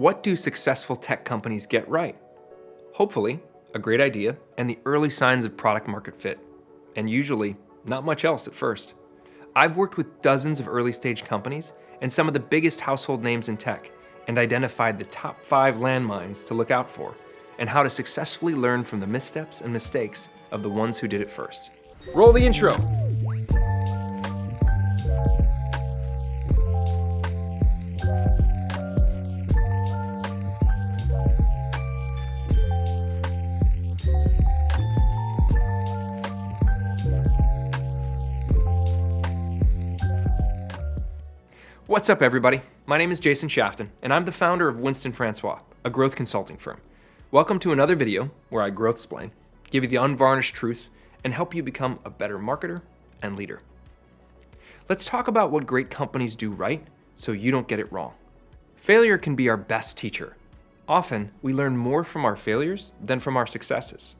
What do successful tech companies get right? Hopefully, a great idea and the early signs of product market fit, and usually not much else at first. I've worked with dozens of early stage companies and some of the biggest household names in tech and identified the top 5 landmines to look out for and how to successfully learn from the missteps and mistakes of the ones who did it first. Roll the intro. What's up, everybody? My name is Jason Shafton, and I'm the founder of Winston Francois, a growth consulting firm. Welcome to another video where I growth-splain, give you the unvarnished truth, and help you become a better marketer and leader. Let's talk about what great companies do right so you don't get it wrong. Failure can be our best teacher. Often, we learn more from our failures than from our successes.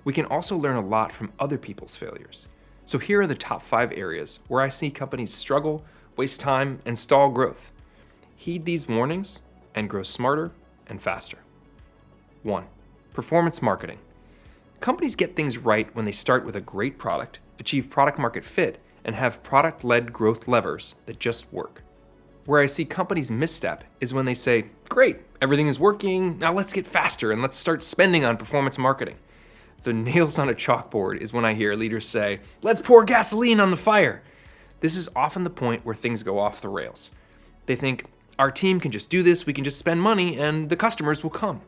We can also learn a lot from other people's failures. So here are the top 5 areas where I see companies struggle, waste time, and stall growth. Heed these warnings and grow smarter and faster. 1. Performance marketing. Companies get things right when they start with a great product, achieve product market fit, and have product-led growth levers that just work. Where I see companies misstep is when they say, great, everything is working, now let's get faster and let's start spending on performance marketing. The nails on a chalkboard is when I hear leaders say, let's pour gasoline on the fire. This is often the point where things go off the rails. They think, our team can just do this, we can just spend money, and the customers will come.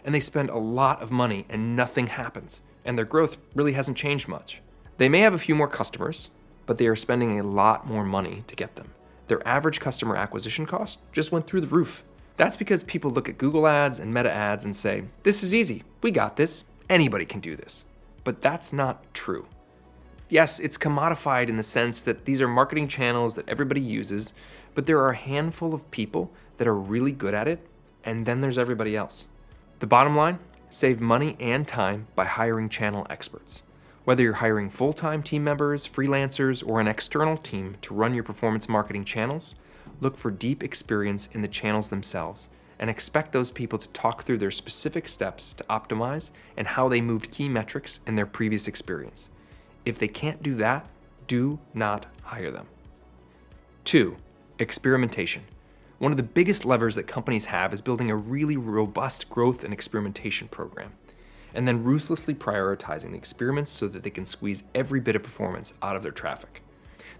And they spend a lot of money and nothing happens, and their growth really hasn't changed much. They may have a few more customers, but they are spending a lot more money to get them. Their average customer acquisition cost just went through the roof. That's because people look at Google ads and Meta ads and say, this is easy, we got this, anybody can do this. But that's not true. Yes, it's commodified in the sense that these are marketing channels that everybody uses, but there are a handful of people that are really good at it, and then there's everybody else. The bottom line, save money and time by hiring channel experts. Whether you're hiring full-time team members, freelancers, or an external team to run your performance marketing channels, look for deep experience in the channels themselves and expect those people to talk through their specific steps to optimize and how they moved key metrics in their previous experience. If they can't do that, do not hire them. 2. Experimentation. One of the biggest levers that companies have is building a really robust growth and experimentation program, and then ruthlessly prioritizing the experiments so that they can squeeze every bit of performance out of their traffic.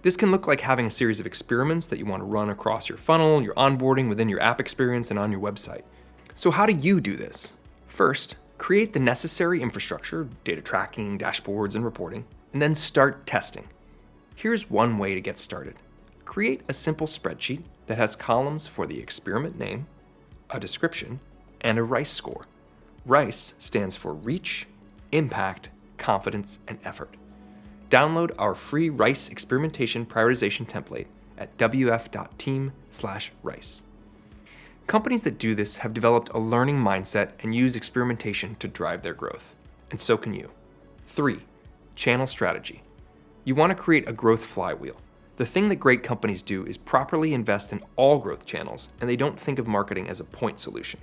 This can look like having a series of experiments that you want to run across your funnel, your onboarding within your app experience, and on your website. So how do you do this? First, create the necessary infrastructure, data tracking, dashboards, and reporting, and then start testing. Here's one way to get started. Create a simple spreadsheet that has columns for the experiment name, a description, and a RICE score. RICE stands for reach, impact, confidence, and effort. Download our free RICE experimentation prioritization template at wf.team/RICE. Companies that do this have developed a learning mindset and use experimentation to drive their growth, and so can you. 3. Channel strategy. You want to create a growth flywheel. The thing that great companies do is properly invest in all growth channels, and they don't think of marketing as a point solution.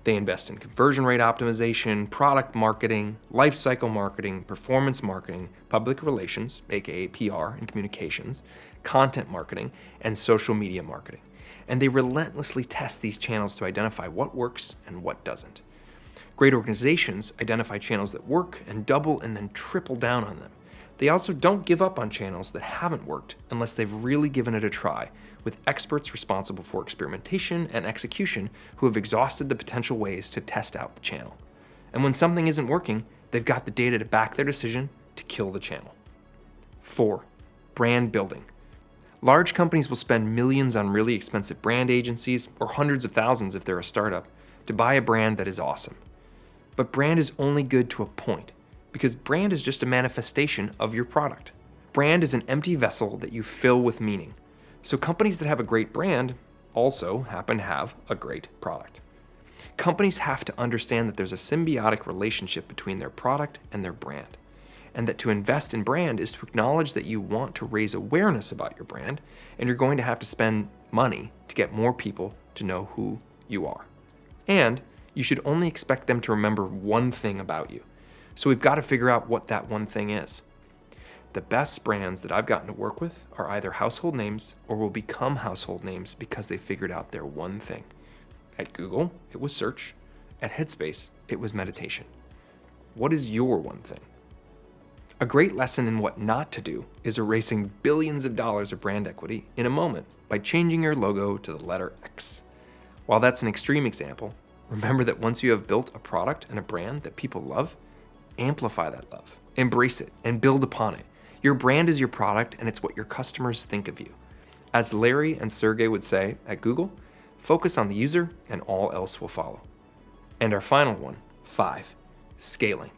They invest in conversion rate optimization, product marketing, lifecycle marketing, performance marketing, public relations, aka PR and communications, content marketing, and social media marketing. And they relentlessly test these channels to identify what works and what doesn't. Great organizations identify channels that work and double and then triple down on them. They also don't give up on channels that haven't worked unless they've really given it a try, with experts responsible for experimentation and execution who have exhausted the potential ways to test out the channel. And when something isn't working, they've got the data to back their decision to kill the channel. 4. Brand building. Large companies will spend millions on really expensive brand agencies, or hundreds of thousands if they're a startup, to buy a brand that is awesome. But brand is only good to a point, because brand is just a manifestation of your product. Brand is an empty vessel that you fill with meaning. So companies that have a great brand also happen to have a great product. Companies have to understand that there's a symbiotic relationship between their product and their brand, and that to invest in brand is to acknowledge that you want to raise awareness about your brand, and you're going to have to spend money to get more people to know who you are. And you should only expect them to remember one thing about you. So we've got to figure out what that one thing is. The best brands that I've gotten to work with are either household names or will become household names because they figured out their one thing. At Google, it was search. At Headspace, it was meditation. What is your one thing? A great lesson in what not to do is erasing billions of dollars of brand equity in a moment by changing your logo to the letter X. While that's an extreme example, remember that once you have built a product and a brand that people love, amplify that love, embrace it, and build upon it. Your brand is your product, and it's what your customers think of you. As Larry and Sergey would say at Google, focus on the user and all else will follow. And our final one, 5, scaling.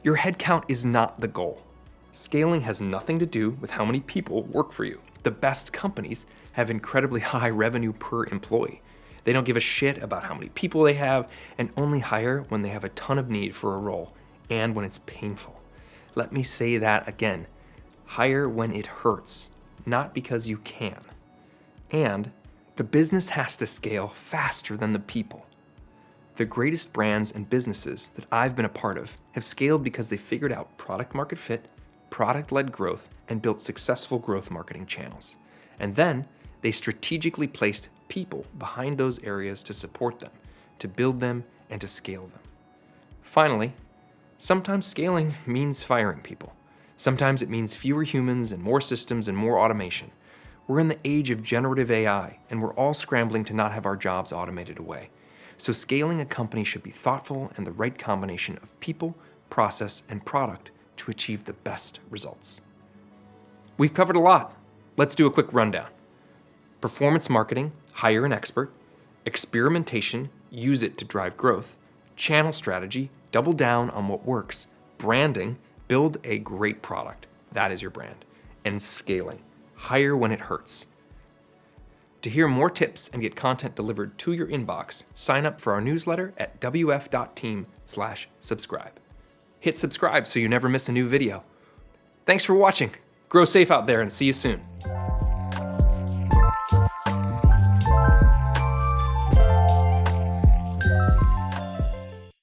Your headcount is not the goal. Scaling has nothing to do with how many people work for you. The best companies have incredibly high revenue per employee. They don't give a shit about how many people they have and only hire when they have a ton of need for a role and when it's painful. Let me say that again. Hire when it hurts, not because you can. And the business has to scale faster than the people. The greatest brands and businesses that I've been a part of have scaled because they figured out product market fit, product-led growth, and built successful growth marketing channels. And then they strategically placed people behind those areas to support them, to build them, and to scale them. Finally, sometimes scaling means firing people. Sometimes it means fewer humans and more systems and more automation. We're in the age of generative AI, and we're all scrambling to not have our jobs automated away. So scaling a company should be thoughtful and the right combination of people, process, and product to achieve the best results. We've covered a lot. Let's do a quick rundown. Performance marketing, hire an expert. Experimentation, use it to drive growth. Channel strategy, double down on what works. Branding, build a great product. That is your brand. And scaling, hire when it hurts. To hear more tips and get content delivered to your inbox, sign up for our newsletter at wf.team/subscribe. Hit subscribe so you never miss a new video. Thanks for watching. Grow safe out there and see you soon.